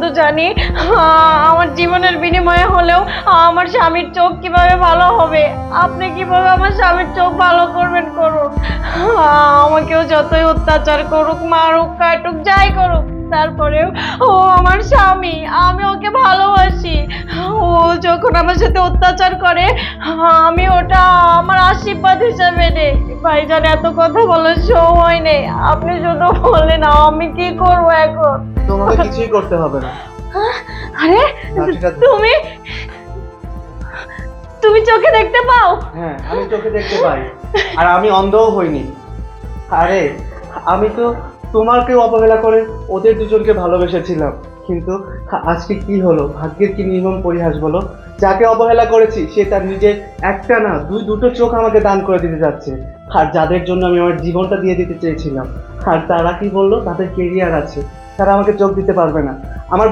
তো জানি আমার জীবনের বিনিময়ে হলেও আমার স্বামীর চোখ কিভাবে ভালো হবে। আপনি কিভাবে আমার স্বামীর চোখ ভালো করবেন করুন। আমাকেও যতই অত্যাচার করুক, মারুক, কাটুক, যাই করুক, তারপরেও ও আমার স্বামী, আমি ওকে ভালোবাসি। ও যখন আমার সাথে অত্যাচার করে আমি ওটা আমার আশীর্বাদ হিসেবে নেই। ভাইজান, এত কথা বলার সময় নেই, আপনি শুধু বলেন আমি কি করবো এখন। তোমাকে কিছুই করতে হবে না। আরে লাঠিটা ধরো। তুমি তুমি চোখে দেখতে পাও? হ্যাঁ, আমি চোখে দেখতে পাই, আর আমি অন্ধও হইনি। আরে আমি তো তোমাকেও অবহেলা করে ওদের দুজনকে ভালোবেসেছিলাম, কিন্তু আজকে কি হলো, ভাগ্যের কি নির্মম পরিহাস বলো। যাকে অবহেলা করেছি সে তার নিজের একটা না দুটো চোখ আমাকে দান করে দিতে যাচ্ছে। আর যাদের জন্য আমি আমার জীবনটা দিয়ে দিতে চেয়েছিলাম, আর তারা কি বললো, তাদের কেরিয়ার আছে, তারা আমাকে চোখ দিতে পারবে না। আমার